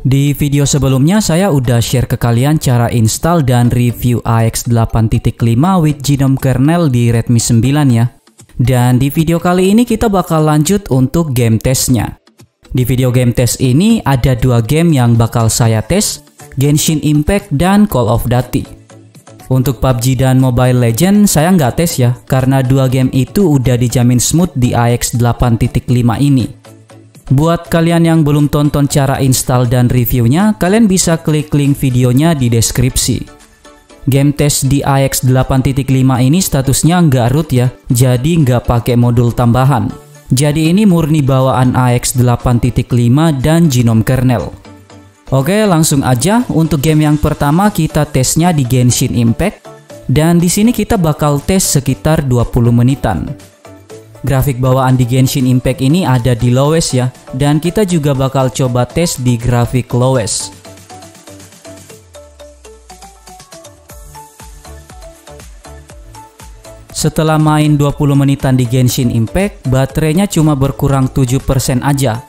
Di video sebelumnya saya udah share ke kalian cara install dan review AX 8.5 with Genome kernel di Redmi 9 ya. Dan di video kali ini kita bakal lanjut untuk game testnya. Di video game test ini ada dua game yang bakal saya tes, Genshin Impact dan Call of Duty. Untuk PUBG dan Mobile Legends saya nggak tes ya, karena dua game itu udah dijamin smooth di AX 8.5 ini. Buat kalian yang belum tonton cara install dan reviewnya, kalian bisa klik link videonya di deskripsi. Game test di AX 8.5 ini statusnya nggak root ya, jadi nggak pakai modul tambahan. Jadi ini murni bawaan AX 8.5 dan Genome kernel. Oke, langsung aja. Untuk game yang pertama kita tesnya di Genshin Impact, dan di sini kita bakal tes sekitar 20 menitan. Grafik bawaan di Genshin Impact ini ada di lowest ya, dan kita juga bakal coba tes di grafik lowest. Setelah main 20 menitan di Genshin Impact, baterainya cuma berkurang 7% aja.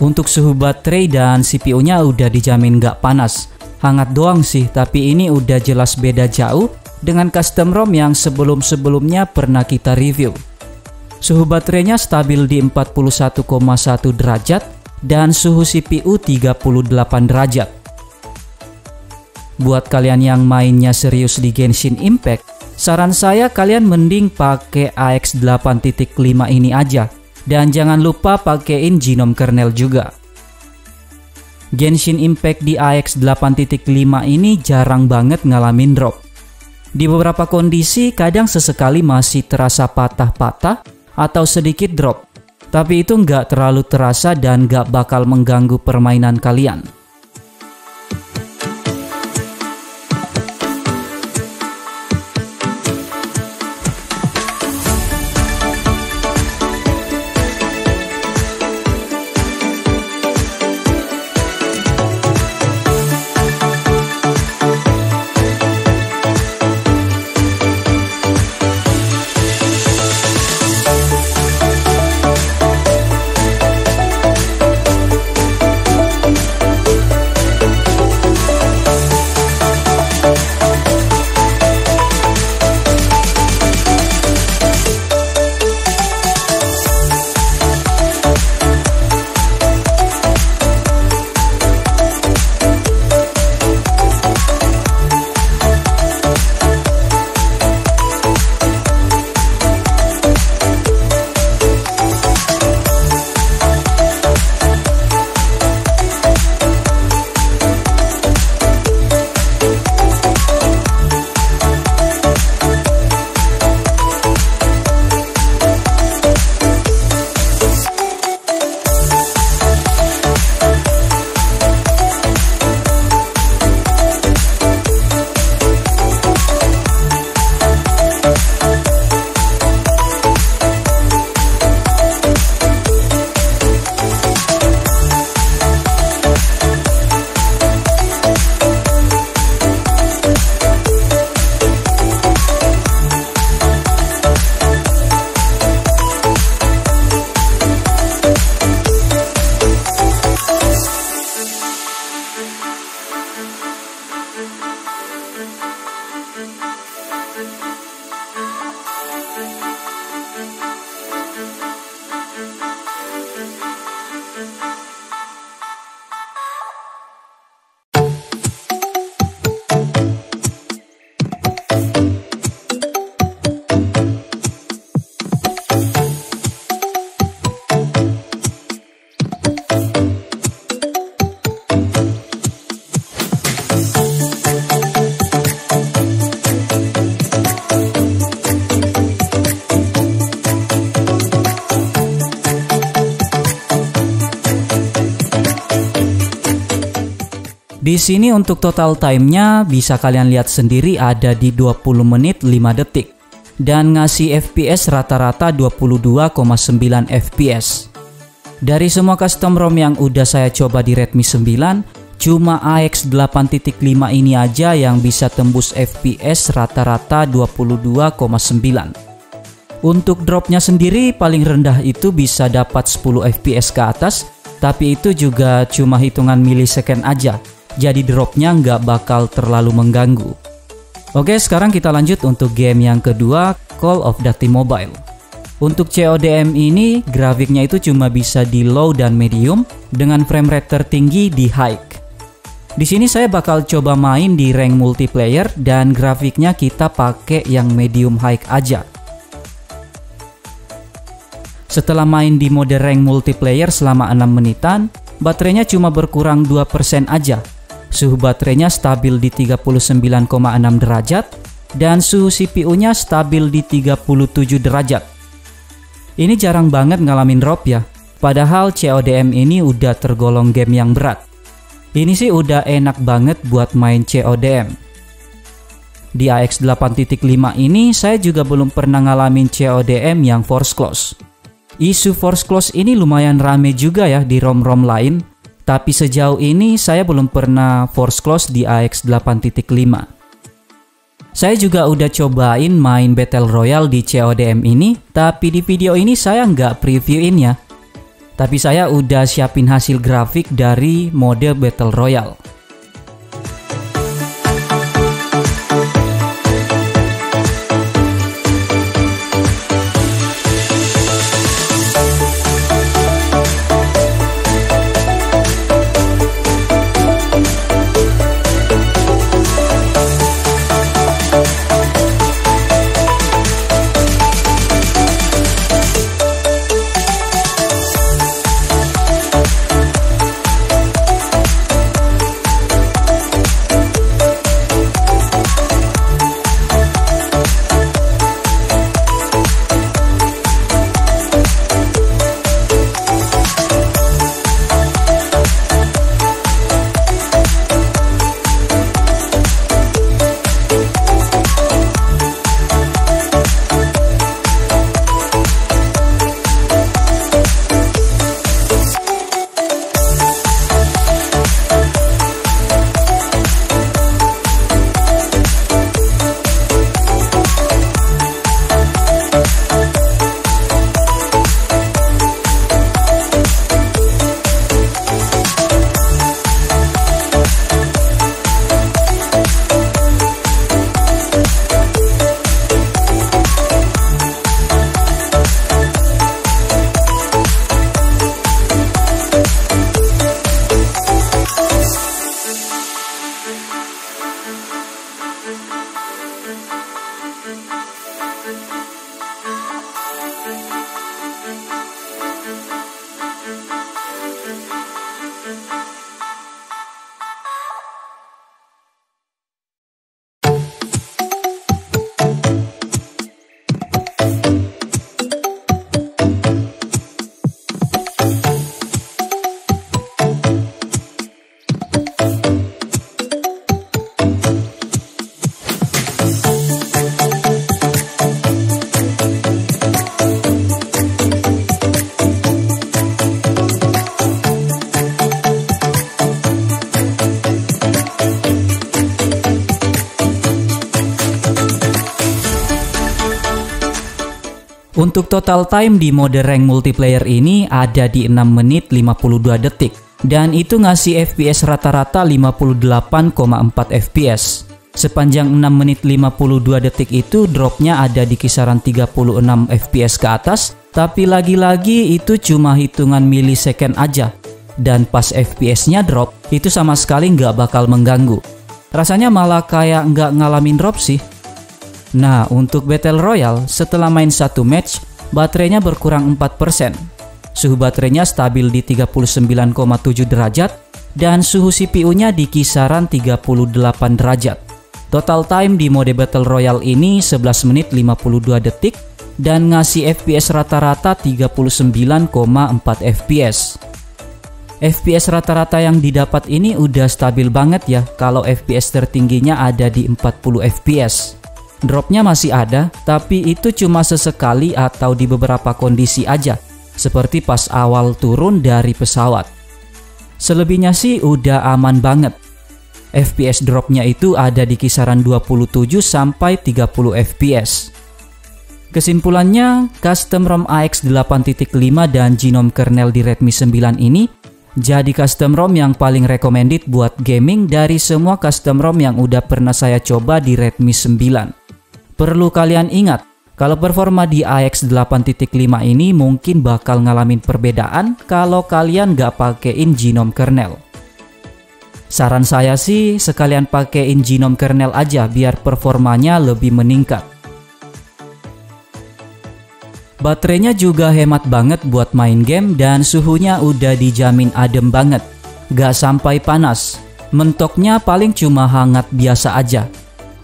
Untuk suhu baterai dan CPU-nya udah dijamin gak panas. Hangat doang sih, tapi ini udah jelas beda jauh dengan custom ROM yang sebelum-sebelumnya pernah kita review. Suhu baterainya stabil di 41,1 derajat dan suhu CPU 38 derajat. Buat kalian yang mainnya serius di Genshin Impact, saran saya kalian mending pakai AX 8.5 ini aja. Dan jangan lupa pakein Genome kernel juga. Genshin Impact di AX 8.5 ini jarang banget ngalamin drop. Di beberapa kondisi kadang sesekali masih terasa patah-patah atau sedikit drop, tapi itu nggak terlalu terasa dan nggak bakal mengganggu permainan kalian. Di sini untuk total time-nya bisa kalian lihat sendiri ada di 20 menit 5 detik dan ngasih FPS rata-rata 22,9 FPS. Dari semua custom ROM yang udah saya coba di Redmi 9, cuma AX 8.5 ini aja yang bisa tembus FPS rata-rata 22,9. Untuk dropnya sendiri paling rendah itu bisa dapat 10 FPS ke atas, tapi itu juga cuma hitungan milisecond aja, jadi dropnya nggak bakal terlalu mengganggu. Oke, sekarang kita lanjut untuk game yang kedua, Call of Duty Mobile. Untuk CODM ini, grafiknya itu cuma bisa di low dan medium, dengan frame rate tertinggi di high. Di sini saya bakal coba main di rank multiplayer dan grafiknya kita pakai yang medium high aja. Setelah main di mode rank multiplayer selama 6 menitan, baterainya cuma berkurang 2% aja. Suhu baterainya stabil di 39,6 derajat dan suhu CPU-nya stabil di 37 derajat. Ini jarang banget ngalamin drop ya, padahal CODM ini udah tergolong game yang berat. Ini sih udah enak banget buat main CODM. Di AX 8.5 ini saya juga belum pernah ngalamin CODM yang force close. Isu force close ini lumayan rame juga ya di ROM-ROM lain, tapi sejauh ini saya belum pernah force close di AX 8.5. Saya juga udah cobain main Battle Royale di CODM ini, tapi di video ini saya nggak previewin ya. Tapi saya udah siapin hasil grafik dari mode Battle Royale. Untuk total time di mode rank multiplayer ini ada di 6 menit 52 detik dan itu ngasih FPS rata-rata 58,4 FPS. Sepanjang 6 menit 52 detik itu dropnya ada di kisaran 36 FPS ke atas, tapi lagi-lagi itu cuma hitungan milisecond aja. Dan pas FPS-nya drop, itu sama sekali nggak bakal mengganggu. Rasanya malah kayak nggak ngalamin drop sih. Nah, untuk Battle Royale, setelah main satu match, baterainya berkurang 4%. Suhu baterainya stabil di 39,7 derajat, dan suhu CPU-nya di kisaran 38 derajat. Total time di mode Battle Royale ini 11 menit 52 detik, dan ngasih FPS rata-rata 39,4 FPS. FPS rata-rata yang didapat ini udah stabil banget ya, kalau FPS tertingginya ada di 40 FPS. Dropnya masih ada, tapi itu cuma sesekali atau di beberapa kondisi aja, seperti pas awal turun dari pesawat. Selebihnya sih udah aman banget. FPS dropnya itu ada di kisaran 27 sampai 30 FPS. Kesimpulannya, custom ROM AX 8.5 dan Genome kernel di Redmi 9 ini Jadi custom ROM yang paling recommended buat gaming dari semua custom ROM yang udah pernah saya coba di Redmi 9. Perlu kalian ingat, kalau performa di AX 8.5 ini mungkin bakal ngalamin perbedaan kalau kalian nggak pakein Genome kernel. Saran saya sih sekalian pakein Genome kernel aja biar performanya lebih meningkat. Baterainya juga hemat banget buat main game dan suhunya udah dijamin adem banget. Gak sampai panas, mentoknya paling cuma hangat biasa aja.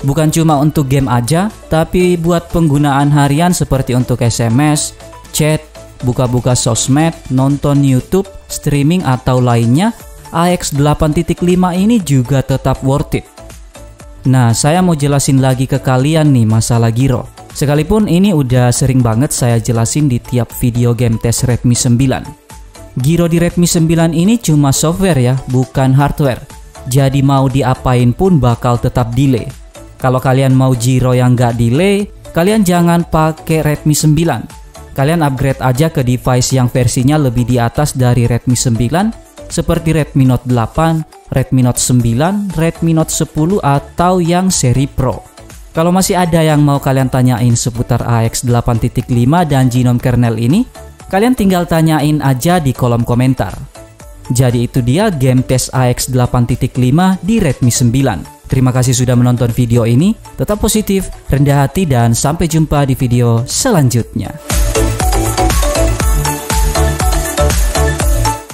Bukan cuma untuk game aja, tapi buat penggunaan harian seperti untuk SMS, chat, buka-buka sosmed, nonton YouTube, streaming atau lainnya, AX 8.5 ini juga tetap worth it. Nah, saya mau jelasin lagi ke kalian nih masalah gyro. Sekalipun ini udah sering banget saya jelasin di tiap video game tes Redmi 9. Gyro di Redmi 9 ini cuma software ya, bukan hardware. Jadi mau diapain pun bakal tetap delay. Kalau kalian mau gyro yang nggak delay, kalian jangan pakai Redmi 9. Kalian upgrade aja ke device yang versinya lebih di atas dari Redmi 9, seperti Redmi Note 8, Redmi Note 9, Redmi Note 10 atau yang seri Pro. Kalau masih ada yang mau kalian tanyain seputar AX 8.5 dan Genome kernel ini, kalian tinggal tanyain aja di kolom komentar. Jadi itu dia game tes AX 8.5 di Redmi 9. Terima kasih sudah menonton video ini, tetap positif, rendah hati, dan sampai jumpa di video selanjutnya.